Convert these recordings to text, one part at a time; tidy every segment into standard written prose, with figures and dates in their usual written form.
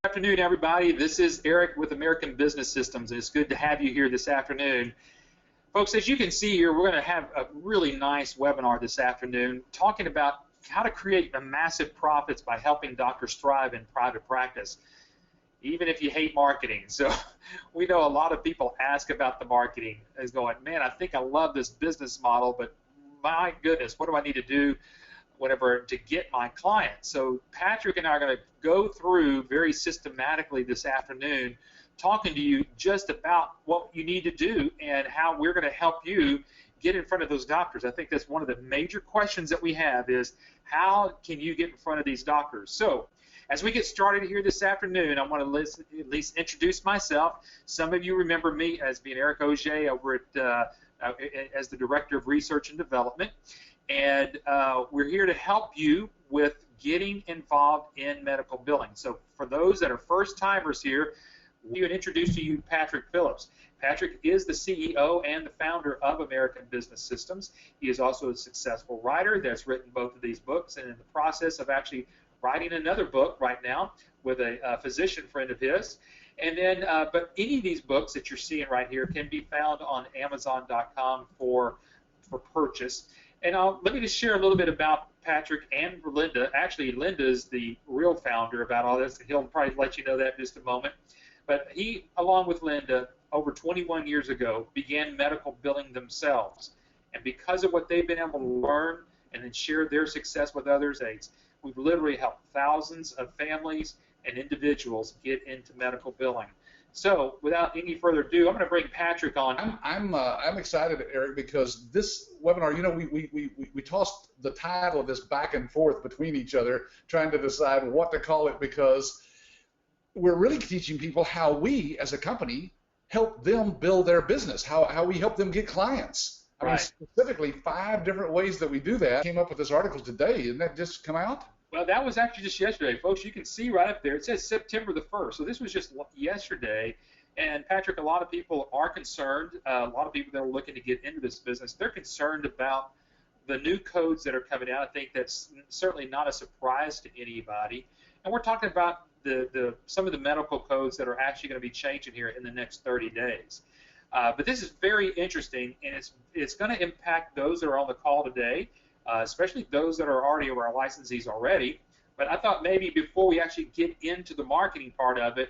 Good afternoon, everybody. This is Eric with American Business Systems, and it's good to have you here this afternoon. Folks, as you can see here, we're going to have a really nice webinar this afternoon talking about how to create massive profits by helping doctors thrive in private practice, even if you hate marketing. So we know a lot of people ask about the marketing as going, man, I think I love this business model, but my goodness, what do I need to do whenever to get my clients? So Patrick and I are going to go through very systematically this afternoon talking to you just about what you need to do and how we're going to help you get in front of those doctors. I think that's one of the major questions that we have is how can you get in front of these doctors? So as we get started here this afternoon, I want to at least introduce myself. Some of you remember me as being Eric Ogea over at as the Director of Research and Development. And we're here to help you with getting involved in medical billing. So for those that are first-timers here, we would introduce to you Patrick Phillips. Patrick is the CEO and the founder of American Business Systems. He is also a successful writer that's written both of these books and in the process of actually writing another book right now with a physician friend of his. And then, but any of these books that you're seeing right here can be found on Amazon.com for purchase. And let me just share a little bit about Patrick and Linda. Actually, Linda is the real founder about all this. He'll probably let you know that in just a moment. But he, along with Linda, over 21 years ago, began medical billing themselves. And because of what they've been able to learn and then share their success with others, we've literally helped thousands of families and individuals get into medical billing. So, without any further ado, I'm going to bring Patrick on. I'm excited, Eric, because this webinar, you know, we tossed the title of this back and forth between each other, trying to decide what to call it, because we're really teaching people how we, as a company, help them build their business, how we help them get clients. I mean, specifically 5 different ways that we do that. Came up with this article today. Didn't that just come out? Well, that was actually just yesterday, folks. You can see right up there. It says September the 1st. So this was just yesterday. And, Patrick, a lot of people are concerned. A lot of people that are looking to get into this business, they're concerned about the new codes that are coming out. I think that's certainly not a surprise to anybody. And we're talking about some of the medical codes that are actually going to be changing here in the next 30 days. But this is very interesting, and it's going to impact those that are on the call today. Especially those that are already our licensees already. But I thought maybe before we actually get into the marketing part of it,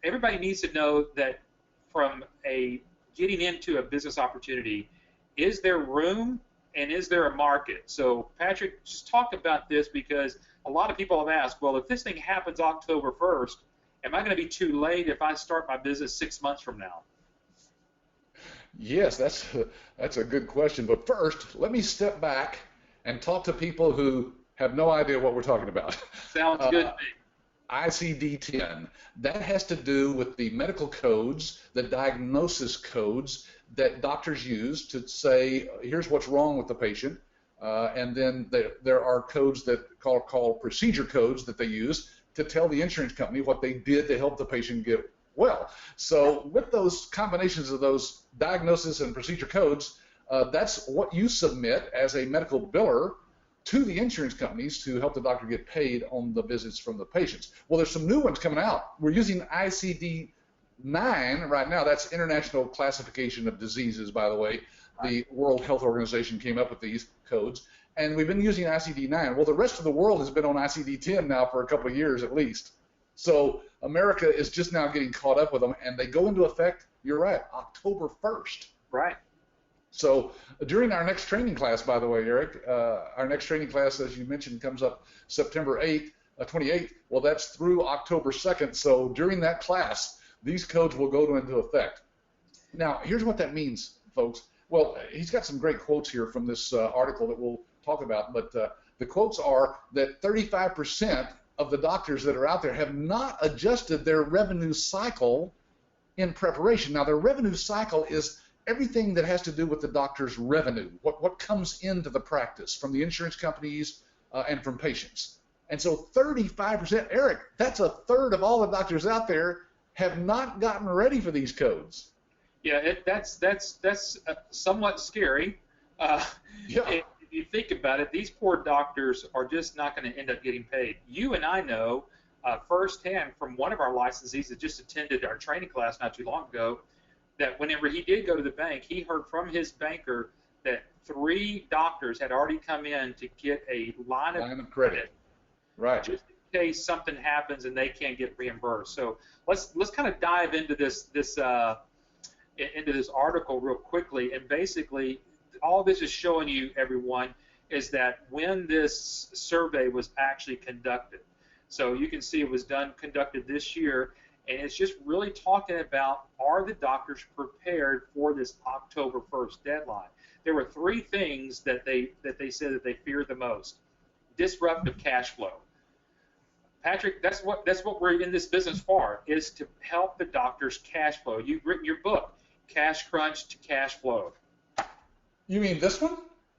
everybody needs to know that from getting into a business opportunity, is there room and is there a market? So Patrick, just talk about this, because a lot of people have asked, well, if this thing happens October 1st, am I going to be too late if I start my business 6 months from now? Yes, that's a good question. But first, let me step back and talk to people who have no idea what we're talking about. Sounds good to me. ICD-10. That has to do with the medical codes, the diagnosis codes that doctors use to say, here's what's wrong with the patient. And then there are codes that called procedure codes that they use to tell the insurance company what they did to help the patient get well. So with those combinations of those diagnosis and procedure codes, that's what you submit as a medical biller to the insurance companies to help the doctor get paid on the visits from the patients. Well, there's some new ones coming out. We're using ICD-9 right now. That's International Classification of Diseases, by the way. The World Health Organization came up with these codes, and we've been using ICD-9. Well, the rest of the world has been on ICD-10 now for a couple of years at least. So America is just now getting caught up with them, and they go into effect, you're right, October 1st. Right. So during our next training class, by the way, Eric, our next training class, as you mentioned, comes up September 28th. Well, that's through October 2nd. So during that class, these codes will go into effect. Now, here's what that means, folks. Well, he's got some great quotes here from this article that we'll talk about, but the quotes are that 35% of the doctors that are out there have not adjusted their revenue cycle in preparation. Now, their revenue cycle is everything that has to do with the doctor's revenue, what comes into the practice from the insurance companies and from patients. And so 35%, Eric, that's a third of all the doctors out there have not gotten ready for these codes. Yeah, that's somewhat scary. If you think about it, these poor doctors are just not going to end up getting paid. You and I know firsthand from one of our licensees that just attended our training class not too long ago, that whenever he did go to the bank, he heard from his banker that 3 doctors had already come in to get a line of credit, right? Just in case something happens and they can't get reimbursed. So let's kind of dive into this article real quickly. And basically, all this is showing you, everyone, is that when this survey was actually conducted. So you can see it was conducted this year, and it's just really talking about, are the doctors prepared for this October 1st deadline? There were 3 things that they said that they feared the most. Disruptive cash flow. Patrick, that's what we're in this business for, is to help the doctors cash flow. You've written your book, Cash Crunch to Cash Flow. You mean this one?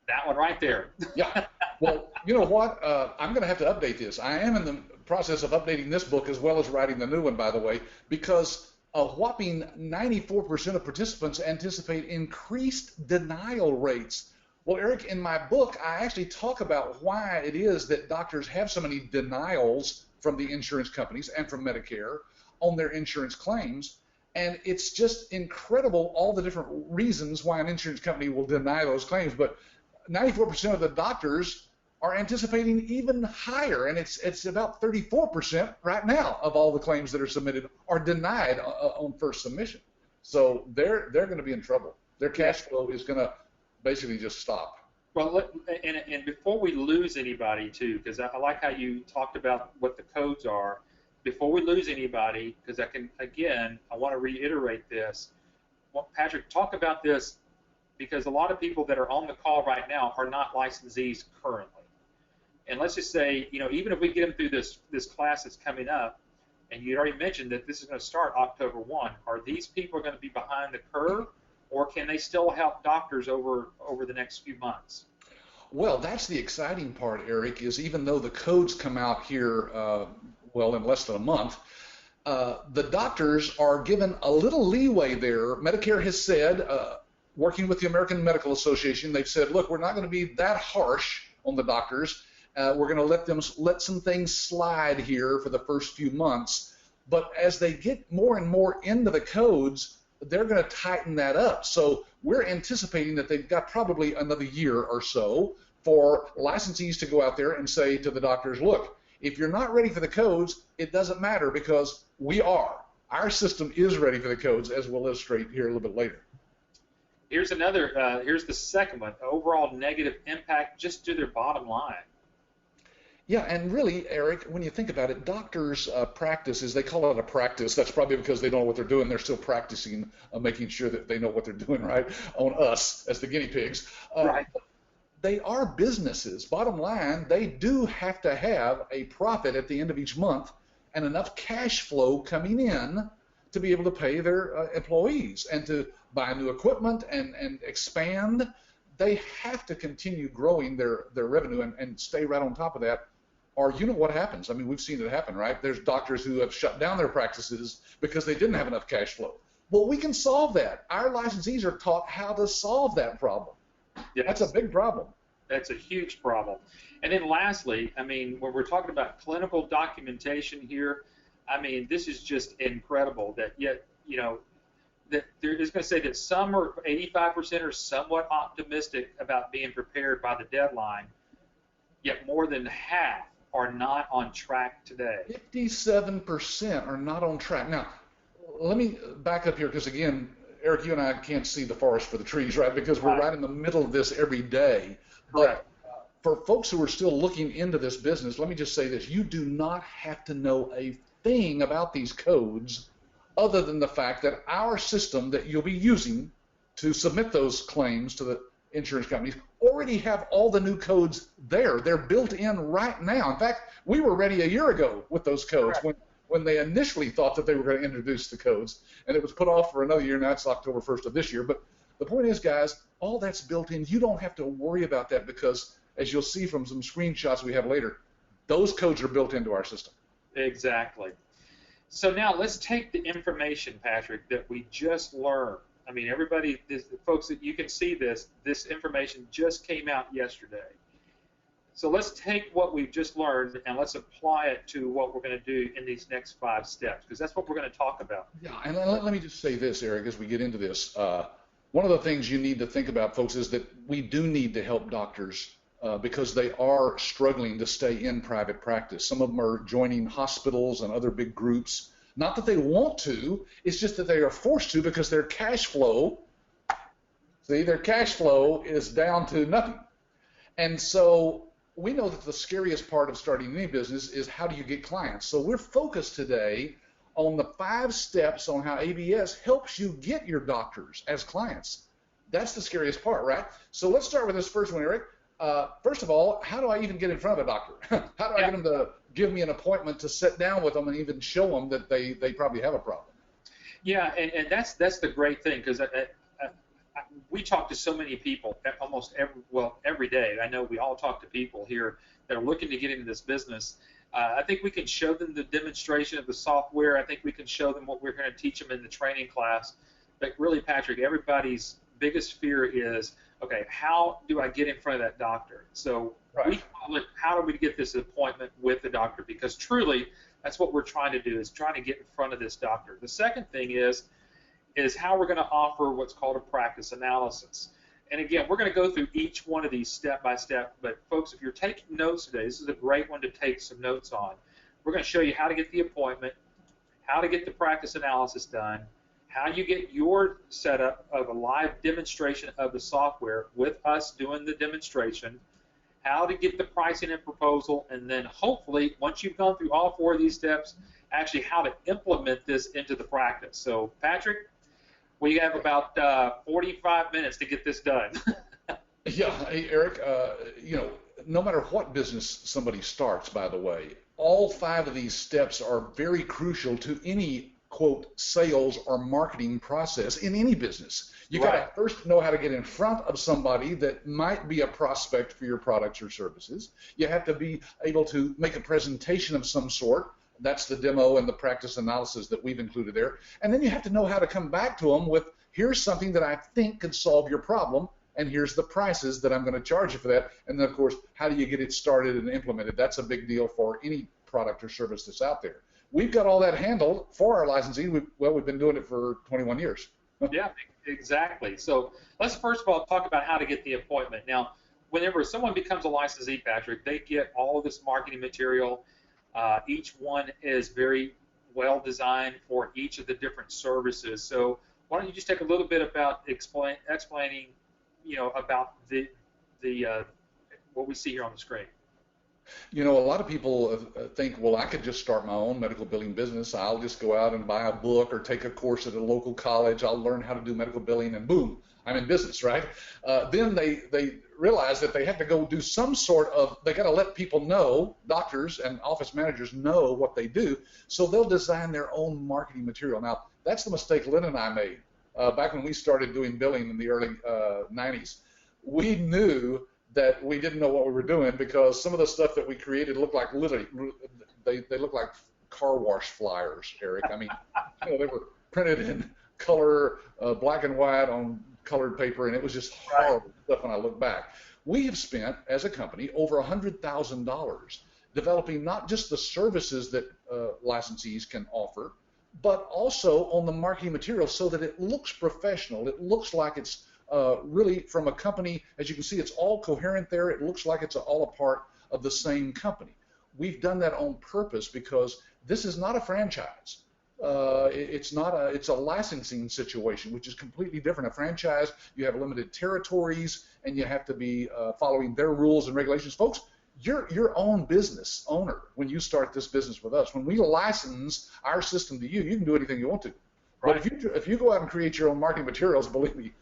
That one right there. Yeah. Well, you know what? I'm going to have to update this. I am in the process of updating this book as well as writing the new one, by the way, because a whopping 94% of participants anticipate increased denial rates. Well, Eric, in my book, I actually talk about why it is that doctors have so many denials from the insurance companies and from Medicare on their insurance claims. And it's just incredible, all the different reasons why an insurance company will deny those claims. But 94% of the doctors are anticipating even higher, and it's about 34% right now of all the claims that are submitted are denied on first submission. So they're going to be in trouble. Their cash flow is going to basically just stop. Well, and before we lose anybody, too, because I like how you talked about what the codes are, before we lose anybody, because I want to reiterate this. Well, Patrick, talk about this, because a lot of people that are on the call right now are not licensees currently. And let's just say, even if we get them through this class that's coming up, and you already mentioned that this is going to start October 1, are these people going to be behind the curve, or can they still help doctors over the next few months? Well, that's the exciting part, Eric, is even though the codes come out here, in less than a month, the doctors are given a little leeway there. Medicare has said, working with the American Medical Association, they've said, look, we're not going to be that harsh on the doctors. We're going to let some things slide here for the first few months. But as they get more and more into the codes, they're going to tighten that up. So we're anticipating that they've got probably another year or so for licensees to go out there and say to the doctors, look, if you're not ready for the codes, it doesn't matter, because we are. Our system is ready for the codes, as we'll illustrate here a little bit later. Here's the second one, overall negative impact just to their bottom line. Yeah, and really, Eric, when you think about it, doctors' practices, they call it a practice. That's probably because they don't know what they're doing. They're still practicing making sure that they know what they're doing, right, on us as the guinea pigs. Right. They are businesses. Bottom line, they do have to have a profit at the end of each month and enough cash flow coming in to be able to pay their employees and to buy new equipment and expand. They have to continue growing their revenue and stay right on top of that. Or you know what happens. I mean, we've seen it happen, right? There's doctors who have shut down their practices because they didn't have enough cash flow. Well, we can solve that. Our licensees are taught how to solve that problem. Yes. That's a big problem. That's a huge problem. And then lastly, I mean, when we're talking about clinical documentation here, I mean, this is just incredible that yet, that they're just going to say that some are 85% are somewhat optimistic about being prepared by the deadline, yet more than half are not on track today. 57% are not on track. Now, let me back up here because, again, Eric, you and I can't see the forest for the trees, right? Because we're right in the middle of this every day. Correct. But for folks who are still looking into this business, let me just say this. You do not have to know a thing about these codes other than the fact that our system that you'll be using to submit those claims to the insurance companies already have all the new codes there. They're built in right now. In fact, we were ready a year ago with those codes when they initially thought that they were going to introduce the codes, and it was put off for another year. Now it's October 1st of this year. But the point is, guys, all that's built in. You don't have to worry about that because, as you'll see from some screenshots we have later, those codes are built into our system. Exactly. So now let's take the information, Patrick, that we just learned. I mean, everybody, folks, that you can see this information just came out yesterday. So let's take what we've just learned and let's apply it to what we're going to do in these next 5 steps, because that's what we're going to talk about. Yeah, and let me just say this, Eric, as we get into this. One of the things you need to think about, folks, is that we do need to help doctors because they are struggling to stay in private practice. Some of them are joining hospitals and other big groups. Not that they want to, it's just that they are forced to because their cash flow, their cash flow is down to nothing. And so we know that the scariest part of starting any business is how do you get clients. So we're focused today on the 5 steps on how ABS helps you get your doctors as clients. That's the scariest part, right? So let's start with this first one, Eric. First of all, how do I even get in front of a doctor? How do I get them to give me an appointment to sit down with them and even show them that they probably have a problem? Yeah, and that's the great thing, because we talk to so many people almost every day. I know we all talk to people here that are looking to get into this business. I think we can show them the demonstration of the software. I think we can show them what we're going to teach them in the training class. But really, Patrick, everybody's biggest fear is, okay, how do I get in front of that doctor? So we call it, how do we get this appointment with the doctor? Because truly, that's what we're trying to do, is trying to get in front of this doctor. The second thing is how we're going to offer what's called a practice analysis. And again, we're going to go through each one of these step by step. But folks, if you're taking notes today, this is a great one to take some notes on. We're going to show you how to get the appointment, how to get the practice analysis done, how you get your setup of a live demonstration of the software with us doing the demonstration, how to get the pricing and proposal, and then hopefully, once you've gone through all 4 of these steps, actually how to implement this into the practice. So, Patrick, we have about 45 minutes to get this done. Yeah, hey, Eric, no matter what business somebody starts, by the way, all 5 of these steps are very crucial to any, quote, sales or marketing process in any business. You got to first know how to get in front of somebody that might be a prospect for your products or services. You have to be able to make a presentation of some sort. That's the demo and the practice analysis that we've included there. And then you have to know how to come back to them with, here's something that I think could solve your problem, and here's the prices that I'm going to charge you for that. And then, of course, how do you get it started and implemented? That's a big deal for any product or service that's out there. We've got all that handled for our licensing. We've been doing it for 21 years. Yeah, exactly. So let's first of all talk about how to get the appointment. Now, whenever someone becomes a licensee, Patrick, they get all of this marketing material. Each one is very well designed for each of the different services. So why don't you just take a little bit about explaining, about the what we see here on the screen. A lot of people think, well, I could just start my own medical billing business. I'll just go out and buy a book or take a course at a local college. I'll learn how to do medical billing, and boom, I'm in business, right? Then they realize that they have to go do some sort of, they got to let people know, doctors and office managers know what they do, so they'll design their own marketing material. Now, that's the mistake Lynn and I made back when we started doing billing in the early 90s. We knew that we didn't know what we were doing because some of the stuff that we created looked like literally, they looked like car wash flyers, Eric. I mean, they were printed in color, black and white on colored paper, and it was just horrible stuff when I look back. We have spent, as a company, over $100,000 developing not just the services that licensees can offer, but also on the marketing material so that it looks professional. It looks like it's really from a company. As you can see, it's all coherent there. It looks like it's all a part of the same company. We've done that on purpose because this is not a franchise. It's a licensing situation, which is completely different. A franchise, you have limited territories, and you have to be following their rules and regulations. Folks, you're your own business owner when you start this business with us. When we license our system to you, you can do anything you want to. Right. But if you go out and create your own marketing materials, believe me,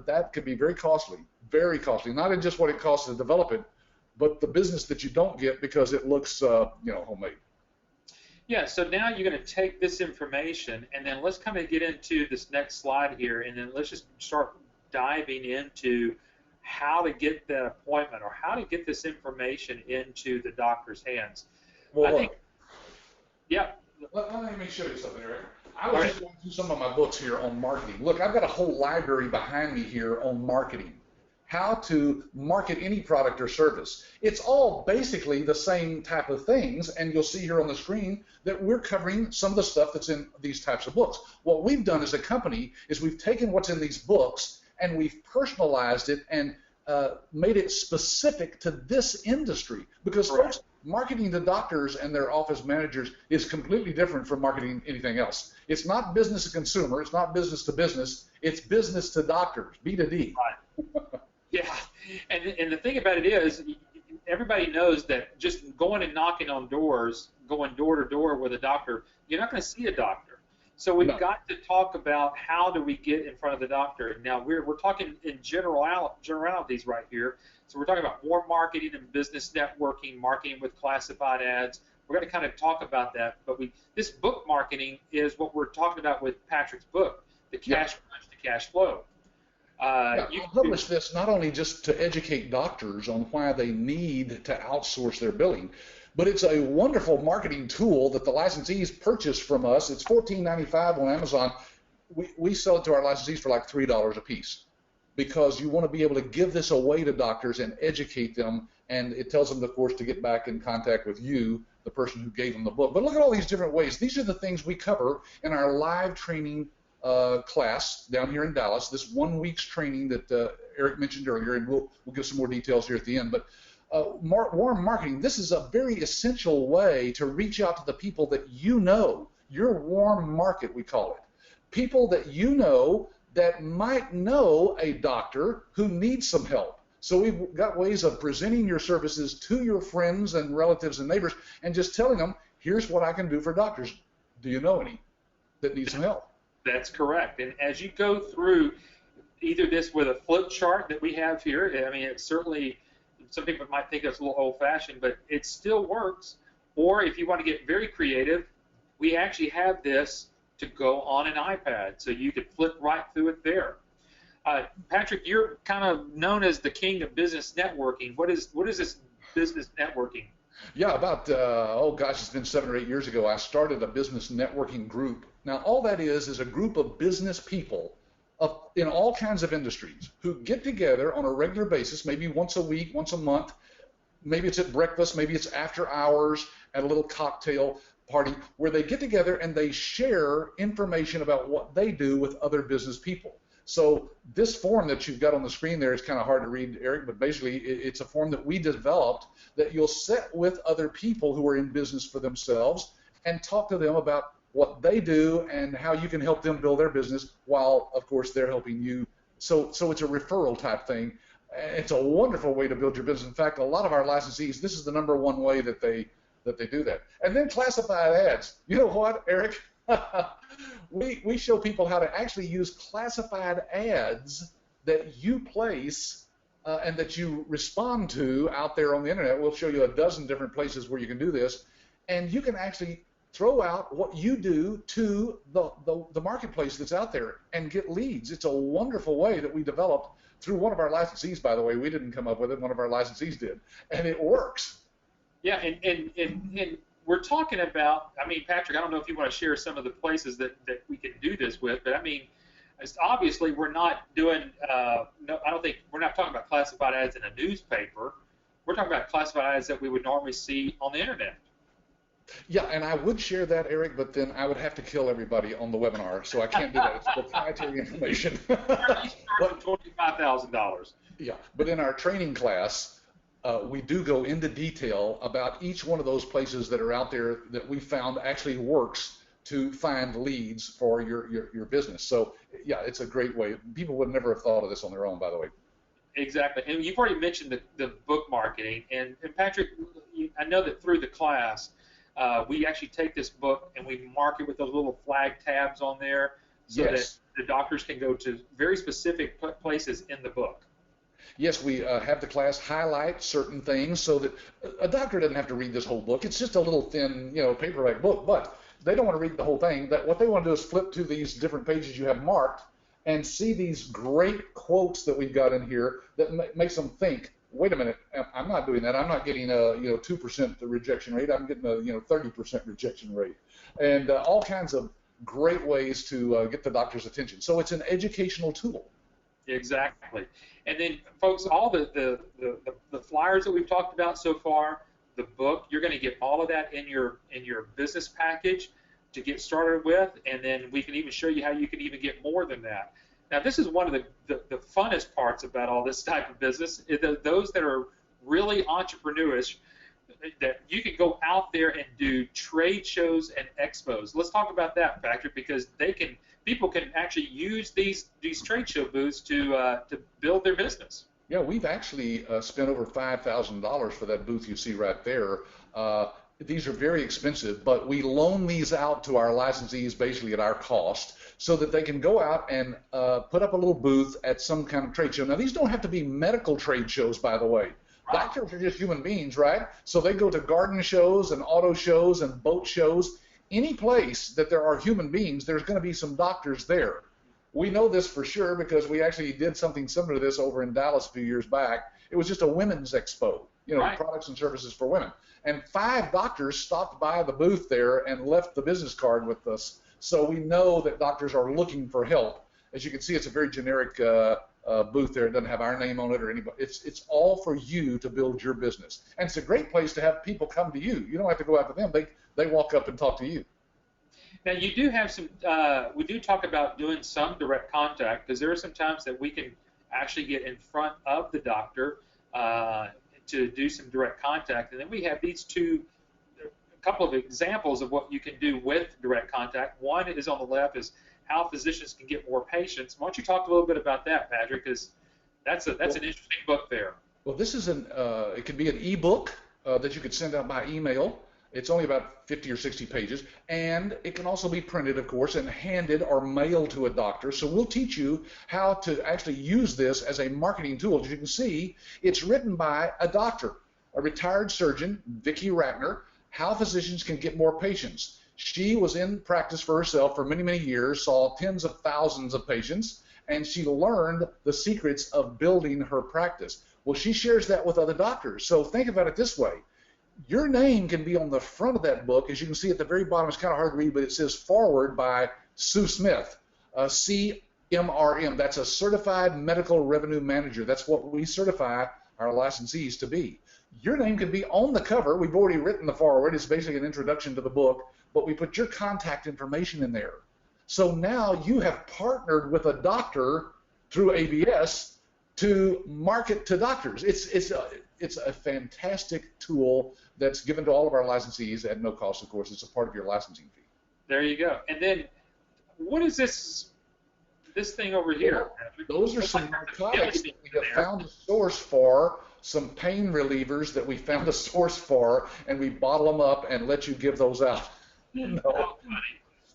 that could be very costly, very costly. Not in just what it costs to develop it, but the business that you don't get because it looks, homemade. Yeah, so now you're going to take this information, and then let's kind of get into this next slide here, and then let's just start diving into how to get that appointment or how to get this information into the doctor's hands. Well, I think, yeah. Let me show you something, Eric. I was just going through some of my books here on marketing. Look, I've got a whole library behind me here on marketing. how to market any product or service. It's all basically the same type of things, and you'll see here on the screen that we're covering some of the stuff that's in these types of books. What we've done as a company is we've taken what's in these books and we've personalized it and made it specific to this industry, because folks, marketing to doctors and their office managers is completely different from marketing anything else. It's not business to consumer, it's not business to business, it's business to doctors, B2D. Right. Yeah, and the thing about it is, everybody knows that just going and knocking on doors, going door to door with a doctor, you're not going to see a doctor. So we've got to talk about how do we get in front of the doctor. Now we're talking in generalities right here. So we're talking about warm marketing and business networking, marketing with classified ads. We're going to kind of talk about that. But this book marketing is what we're talking about with Patrick's book, The Cash Crunch to Cash Flow. You publish this not only just to educate doctors on why they need to outsource their billing, but it's a wonderful marketing tool that the licensees purchase from us. It's $14.95 on Amazon. We sell it to our licensees for like $3 a piece, because you want to be able to give this away to doctors and educate them, and it tells them, of course, to get back in contact with you, the person who gave them the book. But look at all these different ways. These are the things we cover in our live training class down here in Dallas, this 1 week's training that Eric mentioned earlier, and we'll give some more details here at the end. But warm marketing, this is a very essential way to reach out to the people that you know, your warm market, we call it. People that you know that might know a doctor who needs some help. So we've got ways of presenting your services to your friends and relatives and neighbors and just telling them, here's what I can do for doctors. Do you know any that need some help? That's correct. And as you go through either this with a flip chart that we have here, I mean, it's certainly, some people might think it's a little old-fashioned, but it still works. Or if you want to get very creative, we actually have this to go on an iPad, so you could flip right through it there. Patrick, you're kind of known as the king of business networking. What is this business networking? Yeah, about, oh gosh, it's been 7 or 8 years ago, I started a business networking group. Now, all that is a group of business people in all kinds of industries who get together on a regular basis, maybe once a week, once a month. Maybe it's at breakfast, maybe it's after hours at a little cocktail party, where they get together and they share information about what they do with other business people. So this form that you've got on the screen there is kind of hard to read, Eric, but basically it's a form that we developed that you'll sit with other people who are in business for themselves and talk to them about what they do and how you can help them build their business while, of course, they're helping you. So it's a referral type thing. It's a wonderful way to build your business. In fact, a lot of our licensees, this is the #1 way that they do that. And then classified ads. You know what, Eric? we show people how to actually use classified ads that you place and that you respond to out there on the internet. We'll show you a dozen different places where you can do this, and you can actually throw out what you do to the marketplace that's out there and get leads. It's a wonderful way that we developed through one of our licensees, by the way. We didn't come up with it, one of our licensees did, and it works. Yeah, and we're talking about, I mean, Patrick, I don't know if you want to share some of the places that we can do this with, but I mean, obviously we're not doing, no, I don't think, we're not talking about classified ads in a newspaper. We're talking about classified ads that we would normally see on the internet. Yeah, and I would share that, Eric, but then I would have to kill everybody on the webinar, so I can't do that. It's proprietary information. $25,000. Yeah, but in our training class, we do go into detail about each one of those places that are out there that we found actually works to find leads for your business. So, yeah, it's a great way. People would never have thought of this on their own, by the way. Exactly. And you've already mentioned the book marketing. And Patrick, I know that through the class, we actually take this book and we mark it with those little flag tabs on there so that the doctors can go to very specific places in the book. Yes, we have the class highlight certain things so that a doctor doesn't have to read this whole book. It's just a little thin, paperback book, but they don't want to read the whole thing. What they want to do is flip to these different pages you have marked and see these great quotes that we've got in here that makes them think, wait a minute, I'm not doing that. I'm not getting a 2% rejection rate. I'm getting a 30% rejection rate, and all kinds of great ways to get the doctor's attention. So it's an educational tool. Exactly. And then, folks, all the flyers that we've talked about so far, the book, you're going to get all of that in your business package to get started with, and then we can even show you how you can even get more than that. Now, this is one of the funnest parts about all this type of business, is those that are really entrepreneurish, that you can go out there and do trade shows and expos. Let's talk about that, Patrick, because people can actually use these trade show booths to build their business. Yeah, we've actually spent over $5,000 for that booth you see right there. These are very expensive, but we loan these out to our licensees basically at our cost so that they can go out and put up a little booth at some kind of trade show. Now, these don't have to be medical trade shows, by the way. Right. Doctors are just human beings, right? So they go to garden shows and auto shows and boat shows. Any place that there are human beings, there's going to be some doctors there. We know this for sure because we actually did something similar to this over in Dallas a few years back. It was just a women's expo, right. Products and services for women. And 5 doctors stopped by the booth there and left the business card with us. So we know that doctors are looking for help. As you can see, it's a very generic booth there. It doesn't have our name on it or anybody. It's all for you to build your business. And it's a great place to have people come to you. You don't have to go after them. They walk up and talk to you. Now, you do have some, we do talk about doing some direct contact, because there are some times that we can actually get in front of the doctor to do some direct contact. And then we have these a couple of examples of what you can do with direct contact. One is on the left, is how physicians can get more patients. Why don't you talk a little bit about that, Patrick, because that's an interesting book there. Well, this is it could be an ebook that you could send out by email. It's only about 50 or 60 pages, and it can also be printed, of course, and handed or mailed to a doctor. So we'll teach you how to actually use this as a marketing tool. As you can see, it's written by a doctor, a retired surgeon, Vicki Ratner, How Physicians Can Get More Patients. She was in practice for herself for many, many years, saw tens of thousands of patients, and she learned the secrets of building her practice. Well, she shares that with other doctors. So think about it this way. Your name can be on the front of that book. As you can see at the very bottom, it's kind of hard to read, but it says forward by Sue Smith, CMRM. That's a Certified Medical Revenue Manager. That's what we certify our licensees to be. Your name can be on the cover. We've already written the forward. It's basically an introduction to the book, but we put your contact information in there. So now you have partnered with a doctor through ABS to market to doctors. It's a fantastic tool that's given to all of our licensees at no cost, of course. It's a part of your licensing fee. There you go. And then, what is this thing over here, Patrick? Those are some narcotics that we have found a source for, some pain relievers that we found a source for, and we bottle them up and let you give those out. No.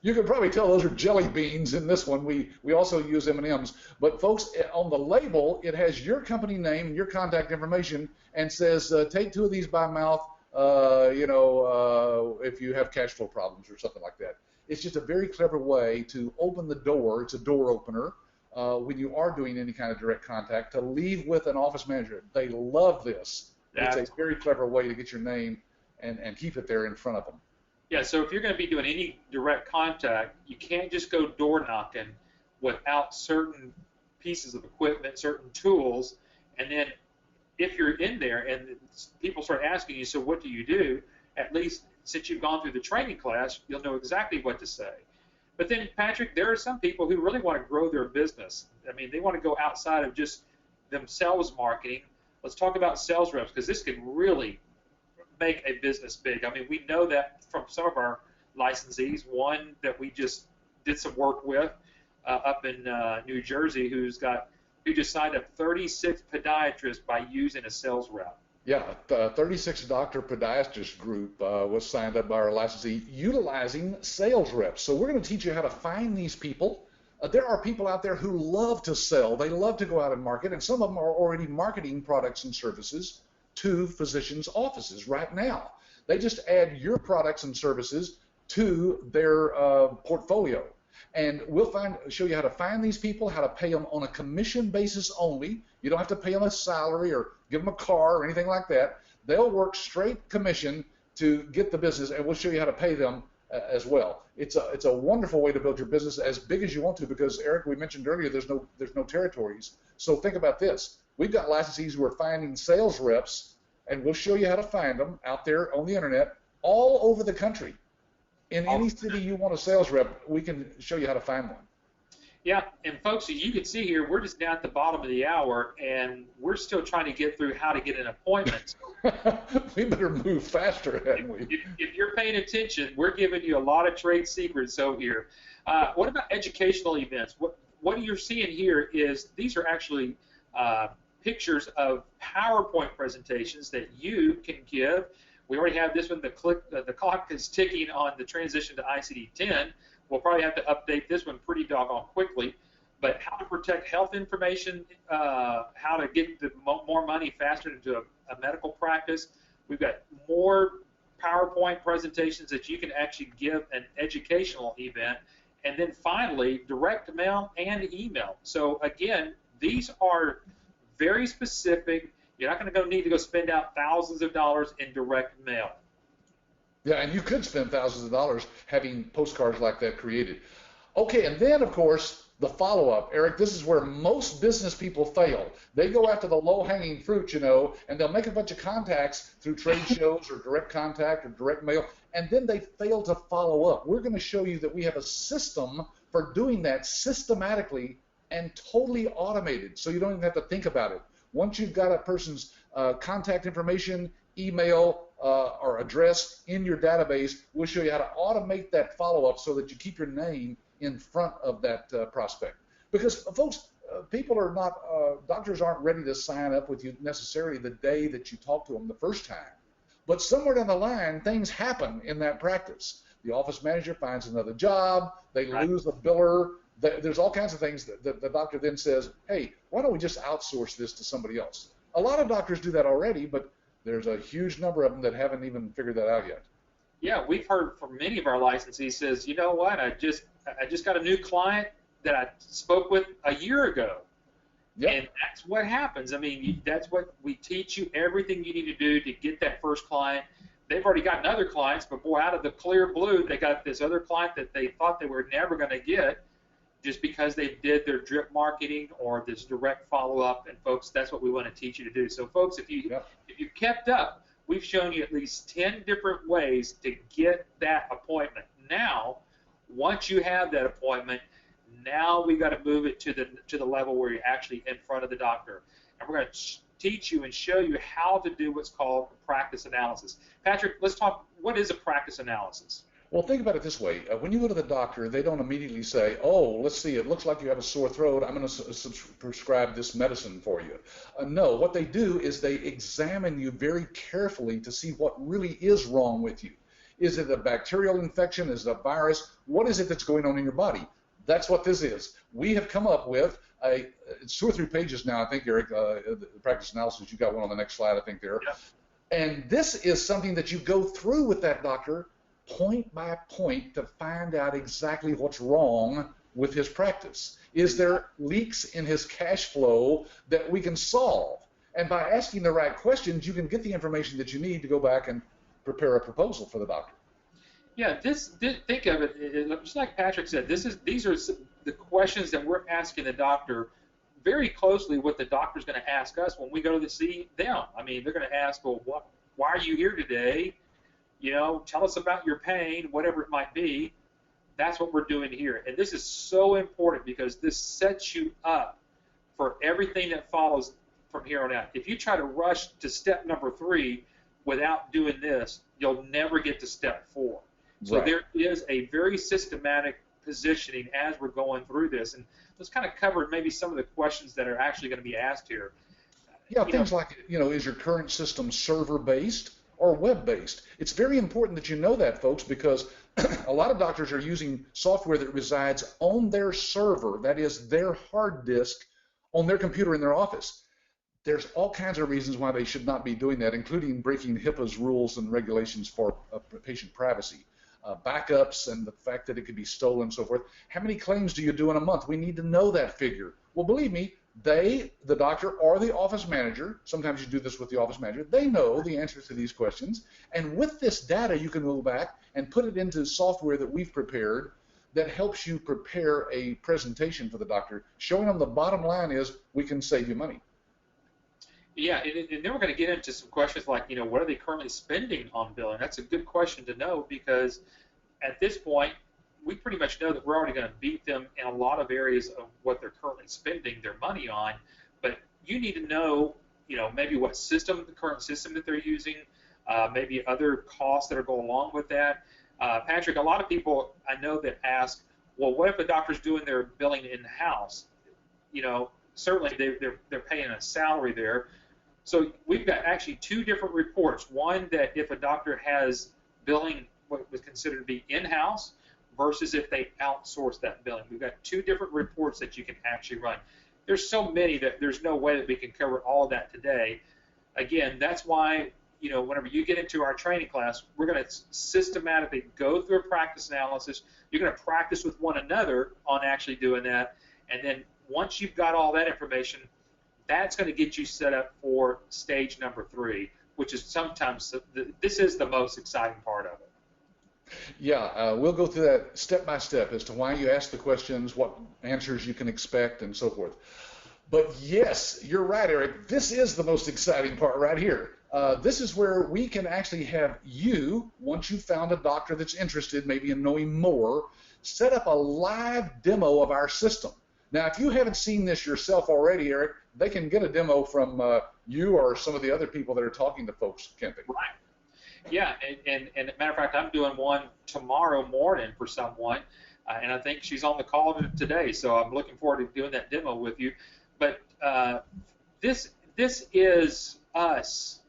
You can probably tell those are jelly beans in this one. We also use M&Ms. But folks, on the label, it has your company name, your contact information, and says, take 2 of these by mouth, if you have cash flow problems or something like that. It's just a very clever way to open the door. It's a door opener when you are doing any kind of direct contact, to leave with an office manager. They love this. It's a very clever way to get your name and keep it there in front of them. Yeah, so if you're going to be doing any direct contact, you can't just go door knocking without certain pieces of equipment, certain tools, and then if you're in there and people start asking you, so what do you do, at least since you've gone through the training class, you'll know exactly what to say. But then, Patrick, there are some people who really want to grow their business. I mean, they want to go outside of just themselves marketing. Let's talk about sales reps, because this can really make a business big. I mean, we know that from some of our licensees. One that we just did some work with up in New Jersey, who just signed up 36 podiatrists by using a sales rep. Yeah, 36 doctor podiatrist group was signed up by our licensee utilizing sales reps. So we're going to teach you how to find these people. There are people out there who love to sell. They love to go out and market, and some of them are already marketing products and services to physicians' offices right now. They just add your products and services to their portfolio. And we'll show you how to find these people, how to pay them on a commission basis only. You don't have to pay them a salary or give them a car or anything like that. They'll work straight commission to get the business, and we'll show you how to pay them as well. It's a wonderful way to build your business as big as you want to, because Eric, we mentioned earlier, there's no territories. So think about this. We've got licensees who are finding sales reps, and we'll show you how to find them out there on the internet all over the country. In any city you want a sales rep, we can show you how to find one. Yeah, and folks, as you can see here, we're just down at the bottom of the hour, and we're still trying to get through how to get an appointment. We better move faster, hadn't we? If you're paying attention, we're giving you a lot of trade secrets over here. What about educational events? What you're seeing here is these are actually pictures of PowerPoint presentations that you can give. We already have this one. The clock is ticking on the transition to ICD-10. We'll probably have to update this one pretty doggone quickly. But how to protect health information, how to get more money faster into a medical practice. We've got more PowerPoint presentations that you can actually give an educational event. And then finally, direct mail and email. So again, these are very specific. You're not going to need to go spend out thousands of dollars in direct mail. Yeah, and you could spend thousands of dollars having postcards like that created. Okay, and then, of course, the follow-up. Eric, this is where most business people fail. They go after the low-hanging fruit, and they'll make a bunch of contacts through trade shows or direct contact or direct mail, and then they fail to follow up. We're going to show you that we have a system for doing that systematically and totally automated, so you don't even have to think about it. Once you've got a person's contact information, email, or address in your database, we'll show you how to automate that follow-up so that you keep your name in front of that prospect. Because, folks, people are not, doctors aren't ready to sign up with you necessarily the day that you talk to them the first time. But somewhere down the line, things happen in that practice. The office manager finds another job, they lose the biller. There's all kinds of things that the doctor then says, hey, why don't we just outsource this to somebody else? A lot of doctors do that already, but there's a huge number of them that haven't even figured that out yet. Yeah, we've heard from many of our licensees says, you know what, I just got a new client that I spoke with a year ago. Yep. And that's what happens. I mean, that's what we teach you, everything you need to do to get that first client. They've already gotten other clients, but boy, out of the clear blue, they got this other client that they thought they were never going to get just because they did their drip marketing or this direct follow-up. And folks, that's what we want to teach you to do. So folks, if you kept up, we've shown you at least 10 different ways to get that appointment. Now, once you have that appointment, now we got to move it to the level where you're actually in front of the doctor. And we're going to teach you and show you how to do what's called practice analysis. Patrick, let's talk, what is a practice analysis? Well, think about it this way. When you go to the doctor, they don't immediately say, oh, let's see, it looks like you have a sore throat. I'm going to prescribe this medicine for you. No, what they do is they examine you very carefully to see what really is wrong with you. Is it a bacterial infection? Is it a virus? What is it that's going on in your body? That's what this is. We have come up with it's 2 or 3 pages now, I think, Eric, the practice analysis. You got one on the next slide, I think, there. Yeah. And this is something that you go through with that doctor point by point to find out exactly what's wrong with his practice. Is there leaks in his cash flow that we can solve? And by asking the right questions, you can get the information that you need to go back and prepare a proposal for the doctor. Yeah, think of it just like Patrick said. These are the questions that we're asking the doctor very closely. What the doctor's going to ask us when we go to see them. I mean, they're going to ask, well, why are you here today? You know, tell us about your pain, whatever it might be. That's what we're doing here, and this is so important because this sets you up for everything that follows from here on out. If you try to rush to step number 3 without doing this, you'll never get to step 4. So right. There is a very systematic positioning as we're going through this. And let's kind of cover maybe some of the questions that are actually going to be asked here. Yeah, things like, is your current system server-based or web-based? It's very important that you know that, folks, because a lot of doctors are using software that resides on their server, that is their hard disk, on their computer in their office. There's all kinds of reasons why they should not be doing that, including breaking HIPAA's rules and regulations for patient privacy. Backups and the fact that it could be stolen and so forth. How many claims do you do in a month? We need to know that figure. Well, believe me, the doctor or the office manager, sometimes you do this with the office manager, they know the answers to these questions. And with this data, you can go back and put it into software that we've prepared that helps you prepare a presentation for the doctor, showing them the bottom line is we can save you money. Yeah, and then we're going to get into some questions like, what are they currently spending on billing? That's a good question to know, because at this point, we pretty much know that we're already going to beat them in a lot of areas of what they're currently spending their money on. But you need to know, maybe what system, the current system that they're using, maybe other costs that are going along with that. Patrick, a lot of people I know that ask, well, what if a doctor's doing their billing in-house? Certainly they're paying a salary there. So we've got actually two different reports. One that if a doctor has billing what was considered to be in-house versus if they outsource that billing. We've got two different reports that you can actually run. There's so many that there's no way that we can cover all of that today. Again, that's why, whenever you get into our training class, we're going to systematically go through a practice analysis. You're going to practice with one another on actually doing that. And then once you've got all that information, that's going to get you set up for stage number 3, which is sometimes, this is the most exciting part of it. Yeah, we'll go through that step by step as to why you ask the questions, what answers you can expect, and so forth. But yes, you're right, Eric. This is the most exciting part right here. This is where we can actually have you, once you've found a doctor that's interested maybe in knowing more, set up a live demo of our system. Now, if you haven't seen this yourself already, Eric, they can get a demo from you or some of the other people that are talking to folks, can't they? Right. Yeah, and as a matter of fact, I'm doing one tomorrow morning for someone, and I think she's on the call today, so I'm looking forward to doing that demo with you. But this is us,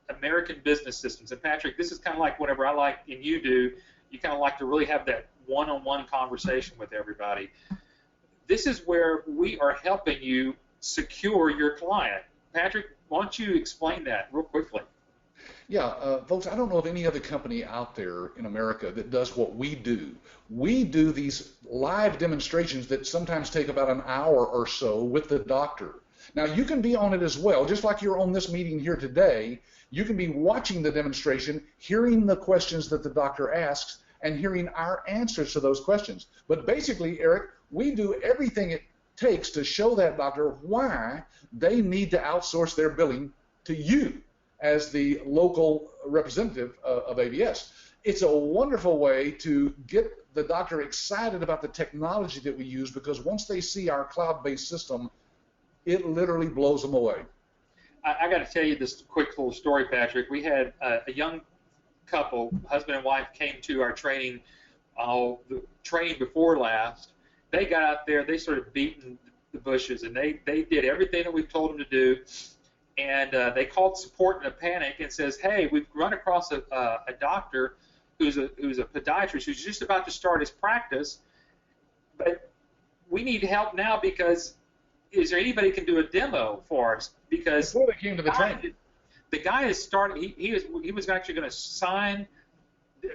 American Business Systems. And Patrick, this is kind of like whenever I like, and you do, you kind of like to really have that one-on-one conversation with everybody. This is where we are helping you secure your client. Patrick, why don't you explain that real quickly? Yeah, folks, I don't know of any other company out there in America that does what we do. We do these live demonstrations that sometimes take about an hour or so with the doctor. Now, you can be on it as well, just like you're on this meeting here today. You can be watching the demonstration, hearing the questions that the doctor asks, and hearing our answers to those questions. But basically, Eric, we do everything it takes to show that doctor why they need to outsource their billing to you as the local representative of ABS. It's a wonderful way to get the doctor excited about the technology that we use, because once they see our cloud-based system, it literally blows them away. I got to tell you this quick little story, Patrick. We had a young couple, husband and wife, came to our training, the training before last. They got out there, they started beating the bushes, and they did everything that we told them to do. And they called support in a panic and says, hey, we've run across a doctor who's a podiatrist who's just about to start his practice, but we need help now because is there anybody who can do a demo for us? Because before they came to the training, the guy is starting. He was actually going to sign.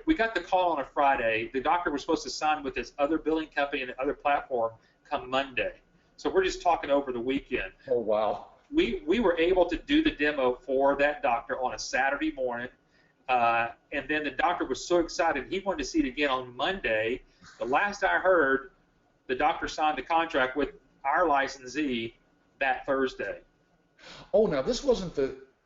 We got the call on a Friday. The doctor was supposed to sign with this other billing company and the other platform come Monday. So we're just talking over the weekend. Oh, wow. We were able to do the demo for that doctor on a Saturday morning, and then the doctor was so excited he wanted to see it again on Monday. The last I heard, the doctor signed the contract with our licensee that Thursday. Oh, now this wasn't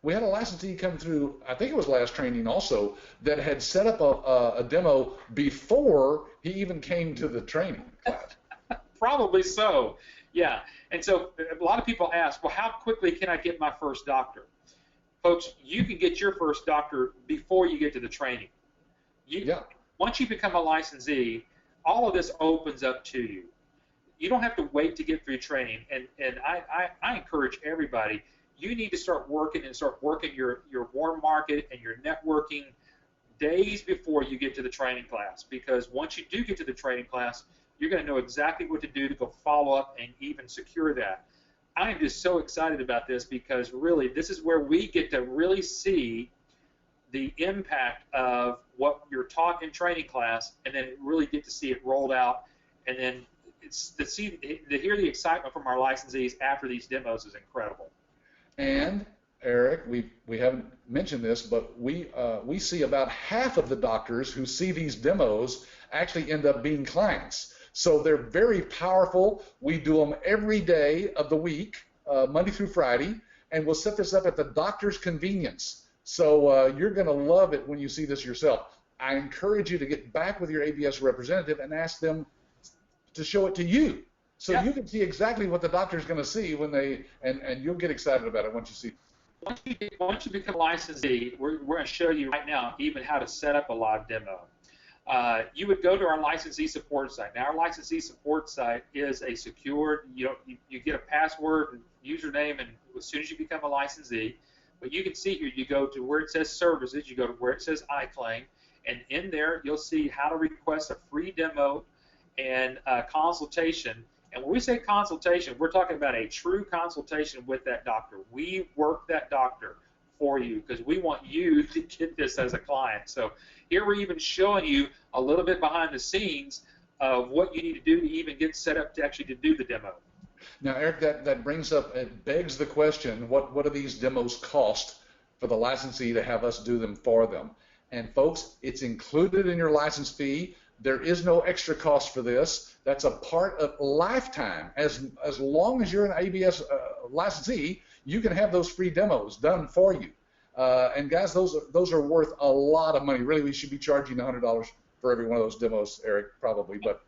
we had a licensee come through, I think it was last training also, that had set up a demo before he even came to the training class. Probably so, yeah. And so a lot of people ask, well, how quickly can I get my first doctor? Folks, you can get your first doctor before you get to the training. Once you become a licensee, all of this opens up to you. You don't have to wait to get through training. And I encourage everybody, you need to start working your warm market and your networking days before you get to the training class. Because once you do get to the training class, you're going to know exactly what to do to go follow up and even secure that. I am just so excited about this because really this is where we get to really see the impact of what you're taught in training class, and then really get to see it rolled out, and then it's to hear the excitement from our licensees after these demos is incredible. And Eric, we haven't mentioned this, but we see about half of the doctors who see these demos actually end up being clients. So they're very powerful. We do them every day of the week, Monday through Friday, and we'll set this up at the doctor's convenience. So you're going to love it when you see this yourself. I encourage you to get back with your ABS representative and ask them to show it to you, so you can see exactly what the doctor's going to see when they, and you'll get excited about it once you see. Once you become a licensee, we're going to show you right now even how to set up a live demo. You would go to our licensee support site. Now, our licensee support site is a secured, you get a password and username, and as soon as you become a licensee, but you can see here, you go to where it says services, you go to where it says iClaim, and in there, you'll see how to request a free demo and consultation. And when we say consultation, we're talking about a true consultation with that doctor. We work that doctor for you because we want you to get this as a client. So here we're even showing you a little bit behind the scenes of what you need to do to even get set up to actually to do the demo. Now, Eric, that brings up, it begs the question, what do these demos cost for the licensee to have us do them for them? And folks, it's included in your license fee. There is no extra cost for this. That's a part of lifetime. As long as you're an ABS licensee, you can have those free demos done for you. And guys, those are worth a lot of money. Really, we should be charging $100 for every one of those demos, Eric, probably. But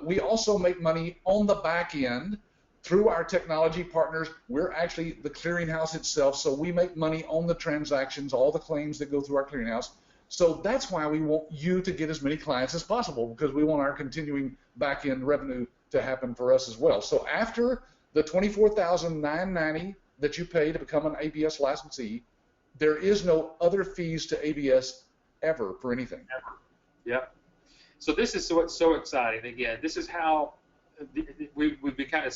we also make money on the back end through our technology partners. We're actually the clearinghouse itself, so we make money on the transactions, all the claims that go through our clearinghouse. So that's why we want you to get as many clients as possible, because we want our continuing back-end revenue to happen for us as well. So after the $24,990 that you pay to become an ABS licensee, there is no other fees to ABS ever for anything. Ever. Yep. So this is what's so exciting. Again, this is how we've been kind of,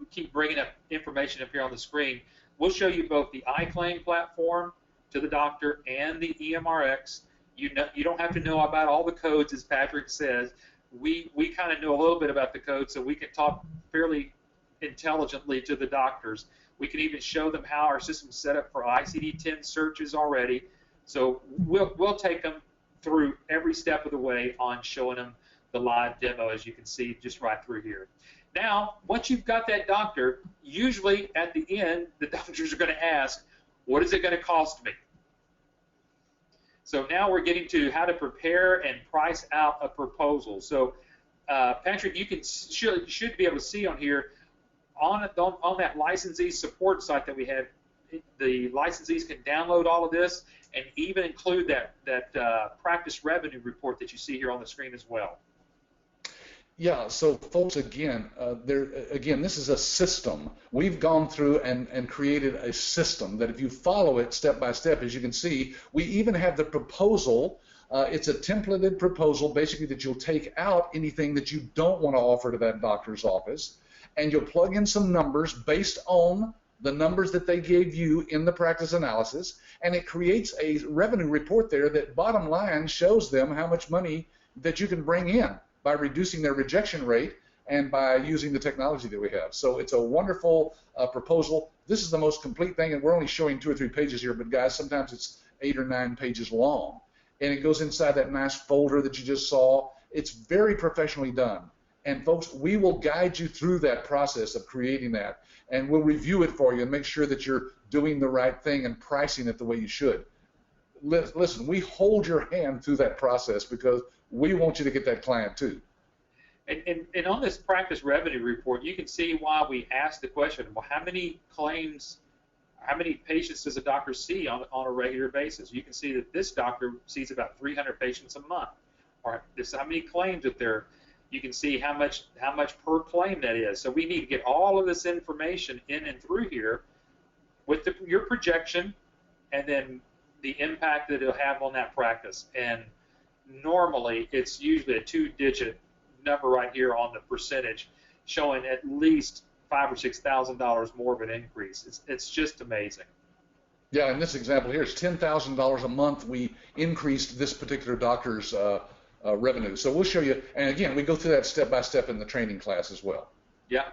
keep bringing up information up here on the screen. We'll show you both the iClaim platform to the doctor and the EMRX. You don't have to know about all the codes, as Patrick says. We kind of know a little bit about the code, so we can talk fairly intelligently to the doctors. We can even show them how our system's set up for ICD-10 searches already. So we'll take them through every step of the way on showing them the live demo, as you can see just right through here. Now, once you've got that doctor, usually at the end, the doctors are going to ask, what is it going to cost me? So now we're getting to how to prepare and price out a proposal. So Patrick, you should be able to see on here, on that licensee support site that we have, the licensees can download all of this and even include that practice revenue report that you see here on the screen as well. Yeah, so folks, again, this is a system. We've gone through and created a system that if you follow it step by step, as you can see, we even have the proposal. It's a templated proposal, basically, that you'll take out anything that you don't want to offer to that doctor's office, and you'll plug in some numbers based on the numbers that they gave you in the practice analysis, and it creates a revenue report there that bottom line shows them how much money that you can bring in by reducing their rejection rate and by using the technology that we have. So it's a wonderful proposal. This is the most complete thing, and we're only showing 2 or 3 pages here, but guys, sometimes it's 8 or 9 pages long. And it goes inside that nice folder that you just saw. It's very professionally done. And folks, we will guide you through that process of creating that, and we'll review it for you and make sure that you're doing the right thing and pricing it the way you should. Listen, we hold your hand through that process because we want you to get that client too. And on this practice revenue report, you can see why we asked the question, well, how many claims, how many patients does a doctor see on a regular basis? You can see that this doctor sees about 300 patients a month. Or this, how many claims that there, you can see how much per claim that is. So we need to get all of this information in and through here with your projection and then the impact that it'll have on that practice. And normally it's usually a 2-digit number right here on the percentage, showing at least $5,000 or $6,000 more of an increase. It's just amazing. Yeah, in this example here, it's $10,000 a month. We increased this particular doctor's revenue. So we'll show you, and again, we go through that step by step in the training class as well. Yeah.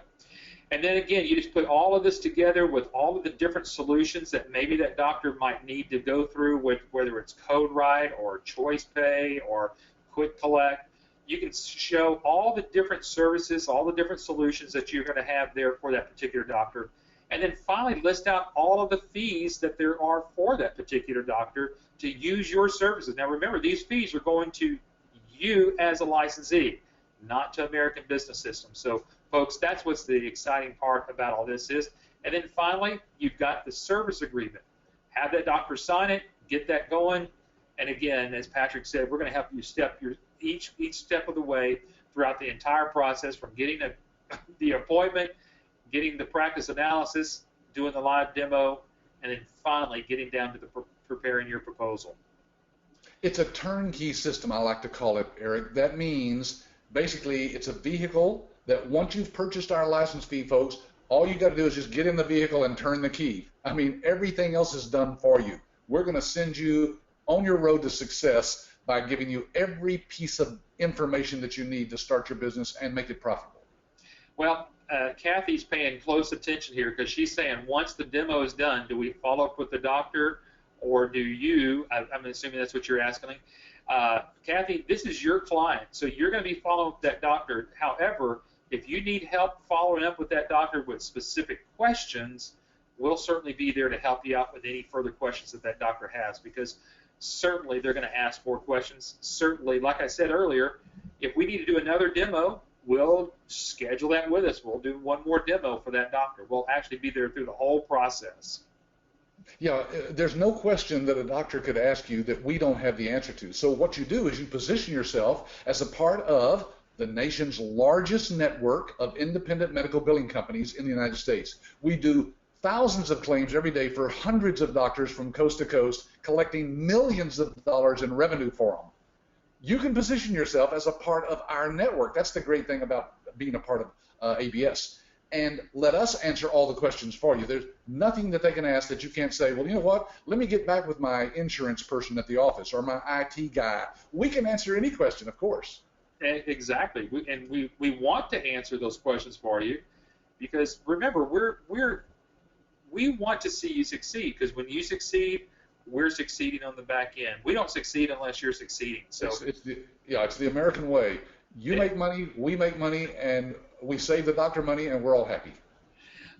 And then again, you just put all of this together with all of the different solutions that maybe that doctor might need to go through, with whether it's Code Right or Choice Pay or Quick Collect. You can show all the different services, all the different solutions that you're going to have there for that particular doctor. And then finally list out all of the fees that there are for that particular doctor to use your services. Now remember, these fees are going to you as a licensee, not to American Business System. So folks, that's what's the exciting part about all this is. And then finally, you've got the service agreement. Have that doctor sign it, get that going. And again, as Patrick said, we're going to help you each step of the way throughout the entire process, from getting the appointment, getting the practice analysis, doing the live demo, and then finally getting down to the preparing your proposal. It's a turnkey system, I like to call it, Eric. That means basically it's a vehicle that once you've purchased our license fee, folks, all you got to do is just get in the vehicle and turn the key. I mean, everything else is done for you. We're going to send you on your road to success by giving you every piece of information that you need to start your business and make it profitable. Well, Kathy's paying close attention here, because she's saying once the demo is done, do we follow up with the doctor, or do you, I'm assuming that's what you're asking. Kathy, this is your client, so you're going to be following up with that doctor. However, if you need help following up with that doctor with specific questions, we'll certainly be there to help you out with any further questions that doctor has, because certainly they're going to ask more questions. Certainly, like I said earlier, if we need to do another demo, we'll schedule that with us. We'll do one more demo for that doctor. We'll actually be there through the whole process. Yeah, there's no question that a doctor could ask you that we don't have the answer to. So what you do is you position yourself as a part of the nation's largest network of independent medical billing companies in the United States. We do thousands of claims every day for hundreds of doctors from coast to coast, collecting millions of dollars in revenue for them. You can position yourself as a part of our network. That's the great thing about being a part of ABS. And let us answer all the questions for you. There's nothing that they can ask that you can't say, well, you know what, let me get back with my insurance person at the office or my IT guy. We can answer any question, of course. Exactly. We want to answer those questions for you, because remember, we want to see you succeed, because when you succeed, we're succeeding on the back end. We don't succeed unless you're succeeding. So it's the American way. You make money, we make money, and we save the doctor money, and we're all happy.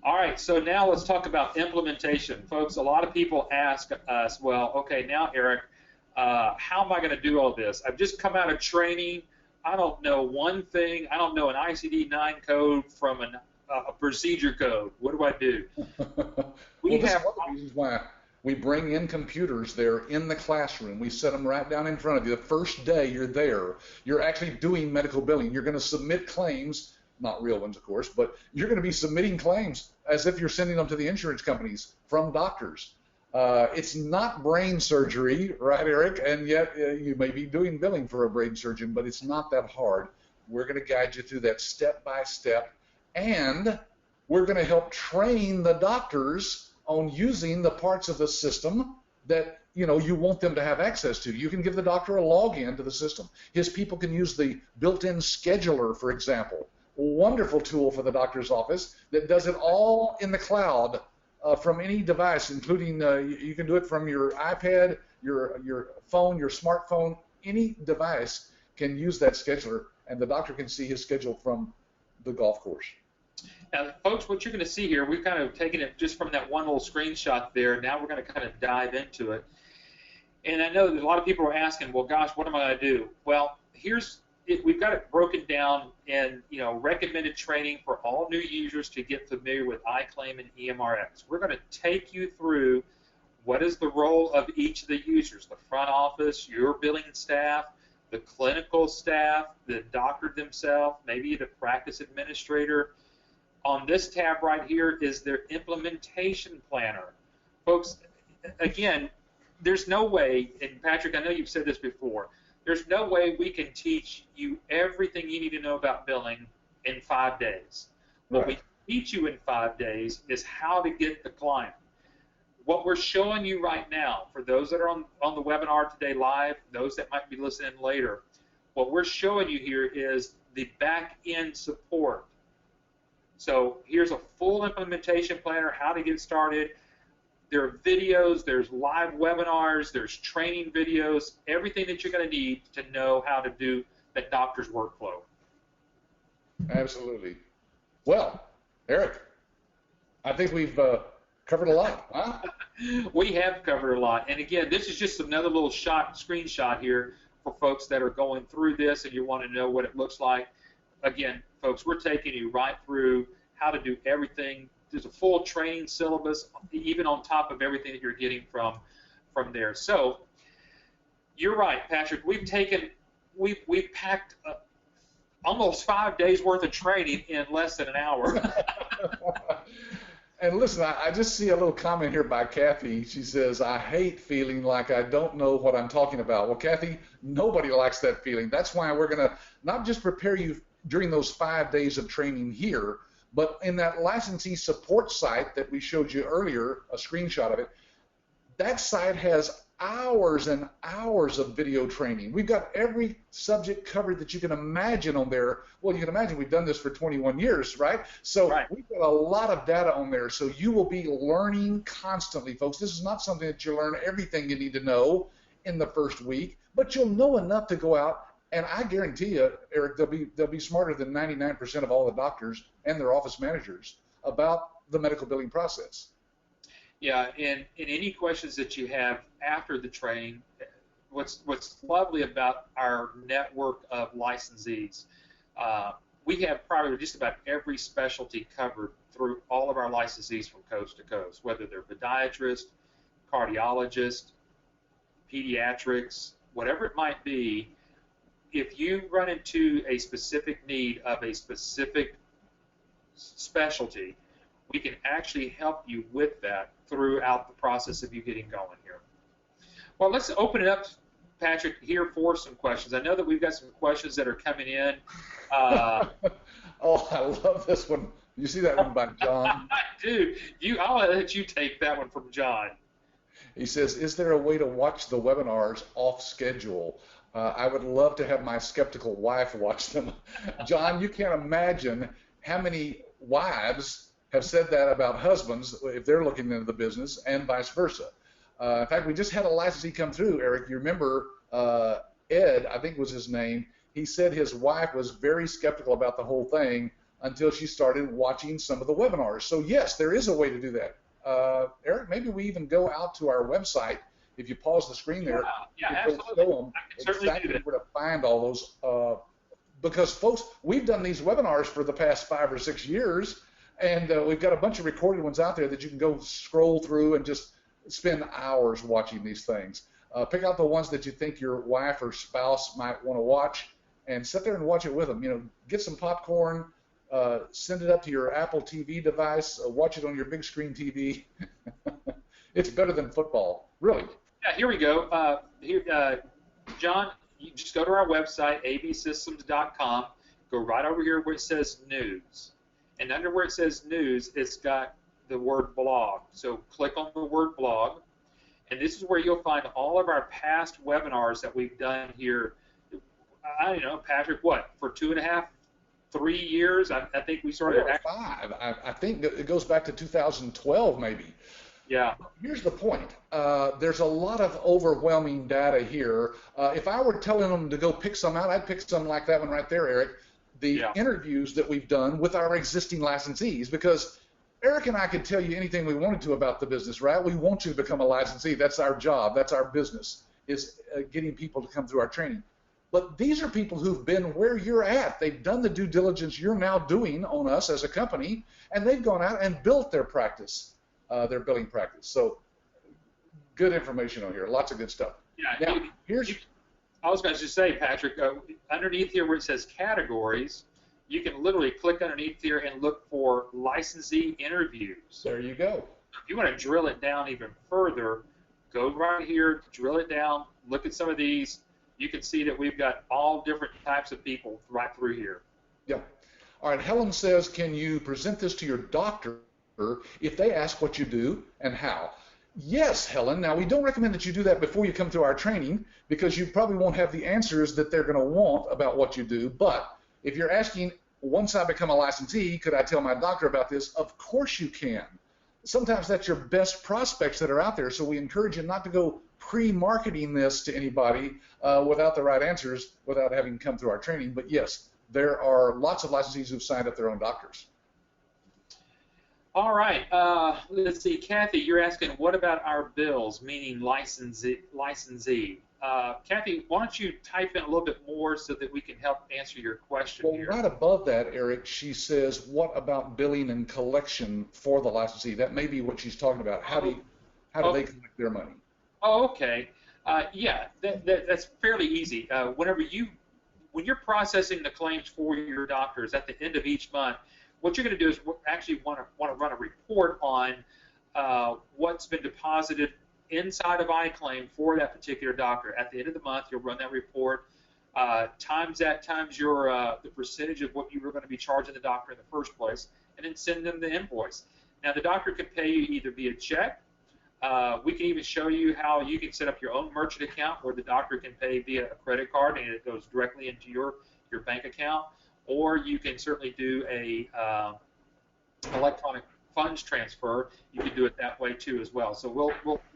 All right, so now let's talk about implementation. Folks, a lot of people ask us, well, okay, now, Eric, how am I going to do all this? I've just come out of training. I don't know one thing. I don't know an ICD-9 code from a procedure code. What do I do? This is one of the reasons why we bring in computers there in the classroom. We set them right down in front of you. The first day you're there, you're actually doing medical billing. You're going to submit claims, not real ones, of course, but you're going to be submitting claims as if you're sending them to the insurance companies from doctors. It's not brain surgery, right, Eric? And yet you may be doing billing for a brain surgeon, but it's not that hard. We're going to guide you through that step by step, and we're going to help train the doctors on using the parts of the system that you want them to have access to. You can give the doctor a login to the system. His people can use the built-in scheduler, for example. A wonderful tool for the doctor's office that does it all in the cloud from any device, including you can do it from your iPad, your phone, your smartphone. Any device can use that scheduler, and the doctor can see his schedule from the golf course. Now, folks, what you're going to see here, we've kind of taken it just from that one little screenshot there. Now we're going to kind of dive into it. And I know that a lot of people are asking, well, gosh, what am I going to do? Well, we've got it broken down in recommended training for all new users to get familiar with iClaim and EMRX. We're going to take you through what is the role of each of the users, the front office, your billing staff, the clinical staff, the doctor themselves, maybe the practice administrator. On this tab right here is their implementation planner. Folks, again, there's no way, and Patrick, I know you've said this before, there's no way we can teach you everything you need to know about billing in 5 days. What we teach you in 5 days is how to get the client. What we're showing you right now, for those that are on the webinar today live, those that might be listening later, What we're showing you here is the back end support. So here's a full implementation planner, how to get started. There are videos, there's live webinars, there's training videos, everything that you're going to need to know how to do the doctor's workflow. Absolutely. Well, Eric, I think we've covered a lot, huh? We have covered a lot. And again, this is just another little screenshot here for folks that are going through this and you want to know what it looks like. Again, folks, we're taking you right through how to do everything. There's a full training syllabus, even on top of everything that you're getting from there. So you're right, Patrick. We've packed almost 5 days worth of training in less than an hour. And listen, I just see a little comment here by Kathy. She says, I hate feeling like I don't know what I'm talking about. Well, Kathy, nobody likes that feeling. That's why we're going to not just prepare you during those 5 days of training here, but in that licensee support site that we showed you earlier, a screenshot of it, that site has hours and hours of video training. We've got every subject covered that you can imagine on there. Well, you can imagine we've done this for 21 years, right? So we've got a lot of data on there. So you will be learning constantly, folks. This is not something that you learn everything you need to know in the first week, but you'll know enough to go out. And I guarantee you, Eric, they'll be smarter than 99% of all the doctors and their office managers about the medical billing process. Yeah, and any questions that you have after the training, what's lovely about our network of licensees, we have probably just about every specialty covered through all of our licensees from coast to coast, whether they're podiatrists, cardiologists, pediatrics, whatever it might be. If you run into a specific need of a specific specialty, we can actually help you with that throughout the process of you getting going here. Well, let's open it up, Patrick, here for some questions. I know that we've got some questions that are coming in. Oh, I love this one. You see that one by John? I do. I'll let you take that one from John. He says, is there a way to watch the webinars off schedule? I would love to have my skeptical wife watch them. John, you can't imagine how many wives have said that about husbands if they're looking into the business, and vice versa. In fact, we just had a licensee come through, Eric. You remember Ed, I think was his name. He said his wife was very skeptical about the whole thing until she started watching some of the webinars. So yes, there is a way to do that. Eric, maybe we even go out to our website. If you pause the screen there, absolutely. Show them exactly where to find all those. Because folks, we've done these webinars for the past 5 or 6 years, and we've got a bunch of recorded ones out there that you can go scroll through and just spend hours watching these things. Pick out the ones that you think your wife or spouse might want to watch, and sit there and watch it with them. You know, get some popcorn, send it up to your Apple TV device, watch it on your big screen TV. It's better than football, really. Yeah, here we go. John, you just go to our website, absystems.com. Go right over here where it says news. And under where it says news, it's got the word blog. So click on the word blog. And this is where you'll find all of our past webinars that we've done here. I don't know, Patrick, what, for 2.5, 3 years? I think we started. 4 or 5. I think it goes back to 2012 maybe. Yeah. Here's the point. There's a lot of overwhelming data here. If I were telling them to go pick some out, I'd pick some like that one right there, Eric. The interviews that we've done with our existing licensees, because Eric and I could tell you anything we wanted to about the business, right? We want you to become a licensee. That's our job. That's our business, is getting people to come through our training. But these are people who've been where you're at. They've done the due diligence you're now doing on us as a company, and they've gone out and built their practice. Their billing practice. So good information on here. Lots of good stuff. Yeah. Now, I was going to just say, Patrick, underneath here where it says categories, you can literally click underneath here and look for licensee interviews. There you go. If you want to drill it down even further, go right here, drill it down, look at some of these. You can see that we've got all different types of people right through here. Yeah. All right. Helen says, can you present this to your doctor if they ask what you do and how? Yes, Helen. Now, we don't recommend that you do that before you come to our training because you probably won't have the answers that they're going to want about what you do. But if you're asking, once I become a licensee, could I tell my doctor about this? Of course you can. Sometimes that's your best prospects that are out there. So we encourage you not to go pre-marketing this to anybody without the right answers, without having come through our training. But yes, there are lots of licensees who've signed up their own doctors. All right. Let's see, Kathy, you're asking, what about our bills, meaning licensee? Kathy, why don't you type in a little bit more so that we can help answer your question here? Right above that, Eric, she says, what about billing and collection for the licensee? That may be what she's talking about. How do they collect their money? Oh, okay. Yeah, that's fairly easy. When you're processing the claims for your doctors at the end of each month, what you're going to do is actually want to run a report on what's been deposited inside of iClaim for that particular doctor. At the end of the month, you'll run that report, times your the percentage of what you were going to be charging the doctor in the first place, and then send them the invoice. Now, the doctor can pay you either via check. We can even show you how you can set up your own merchant account where the doctor can pay via a credit card and it goes directly into your bank account. Or you can certainly do a electronic funds transfer. You can do it that way too as well. So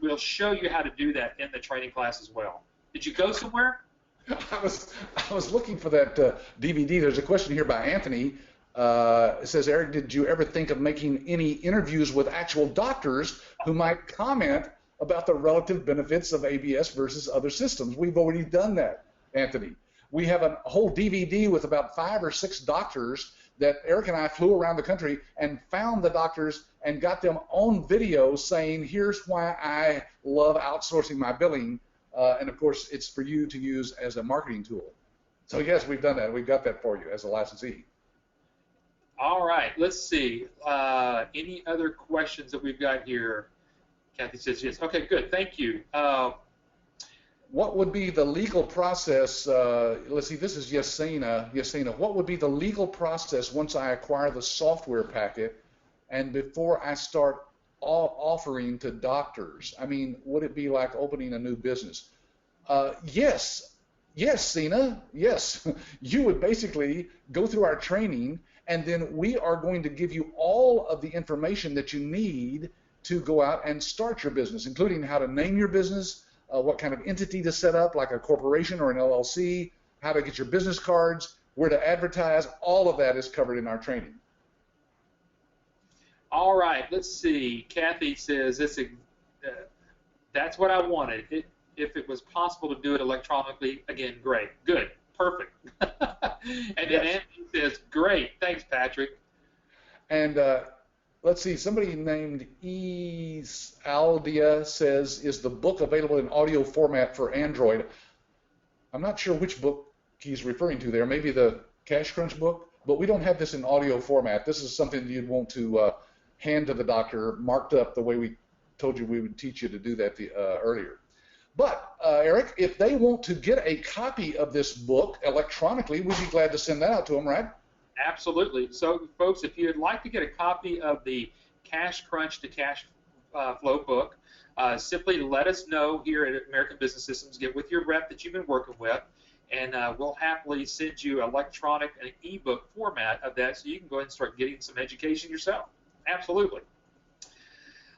we'll show you how to do that in the training class as well. Did you go somewhere? I was looking for that DVD. There's a question here by Anthony. It says, Eric, did you ever think of making any interviews with actual doctors who might comment about the relative benefits of ABS versus other systems? We've already done that, Anthony. We have a whole DVD with about 5 or 6 doctors that Eric and I flew around the country and found the doctors and got them on video saying, here's why I love outsourcing my billing. And, of course, it's for you to use as a marketing tool. So, yes, we've done that. We've got that for you as a licensee. All right. Let's see. Any other questions that we've got here? Kathy says yes. Okay, good. Thank you. What would be the legal process? Let's see, this is Yesenia. What would be the legal process once I acquire the software packet and before I start offering to doctors? I mean, would it be like opening a new business? Yes, Sina, yes. You would basically go through our training, and then we are going to give you all of the information that you need to go out and start your business, including how to name your business, what kind of entity to set up, like a corporation or an LLC, how to get your business cards, where to advertise. All of that is covered in our training. All right, let's see. Kathy says that's what I wanted. If it was possible to do it electronically, again, great. Good. Perfect. And then Anthony says, great. Thanks, Patrick. And let's see, somebody named Aldia says, is the book available in audio format for Android? I'm not sure which book he's referring to there, maybe the Cash Crunch book, but we don't have this in audio format. This is something you'd want to hand to the doctor, marked up the way we told you we would teach you to do that earlier. But, Eric, if they want to get a copy of this book electronically, we'd be glad to send that out to them, right? Absolutely. So, folks, if you'd like to get a copy of the Cash Crunch to Cash Flow book, simply let us know here at American Business Systems. Get with your rep that you've been working with, and we'll happily send you electronic and ebook format of that so you can go ahead and start getting some education yourself. Absolutely.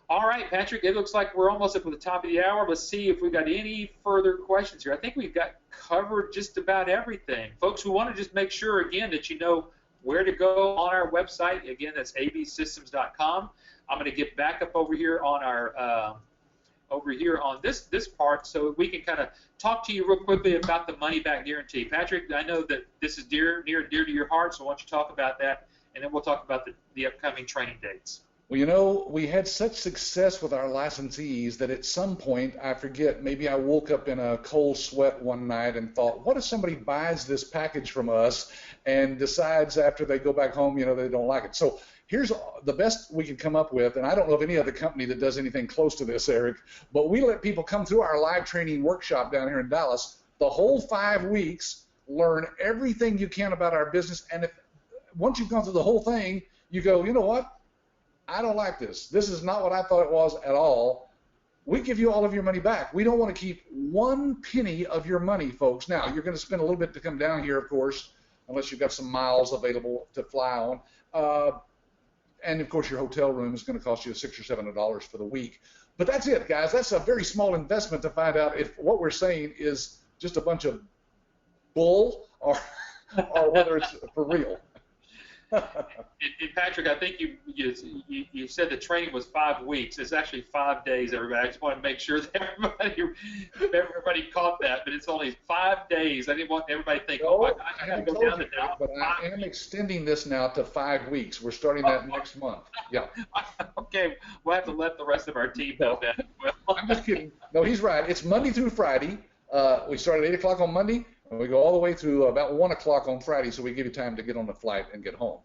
All right, Patrick, it looks like we're almost up at the top of the hour. Let's see if we've got any further questions here. I think we've got covered just about everything. Folks, we want to just make sure, again, that you know where to go on our website. Again, that's absystems.com. I'm going to get back up over here on our this part so we can kind of talk to you real quickly about the money-back guarantee. Patrick, I know that this is near and dear to your heart, so why don't you talk about that, and then we'll talk about the upcoming training dates. Well, you know, we had such success with our licensees that at some point, I forget, maybe I woke up in a cold sweat one night and thought, what if somebody buys this package from us and decides after they go back home, you know, they don't like it? So here's the best we can come up with, and I don't know of any other company that does anything close to this, Eric, but we let people come through our live training workshop down here in Dallas the whole 5 weeks, learn everything you can about our business, and if once you've gone through the whole thing, you go, you know what? I don't like this. This is not what I thought it was at all. we give you all of your money back. We don't want to keep one penny of your money, folks. Now, you're going to spend a little bit to come down here, of course, unless you've got some miles available to fly on. And, of course, your hotel room is going to cost you $600 or $700 for the week. But that's it, guys. That's a very small investment to find out if what we're saying is just a bunch of bull or whether it's for real. And Patrick, I think you said the training was 5 weeks. It's actually 5 days, everybody. I just want to make sure that everybody caught that, but it's only 5 days. I didn't want everybody to think, oh my gosh, I got to go down to now. But I am extending this now to 5 weeks. We're starting that next month. Yeah. Okay, we'll have to let the rest of our team know that as well. I'm just kidding. No, he's right. It's Monday through Friday. We start at 8 o'clock on Monday, and we go all the way through about 1 o'clock on Friday, so we give you time to get on the flight and get home.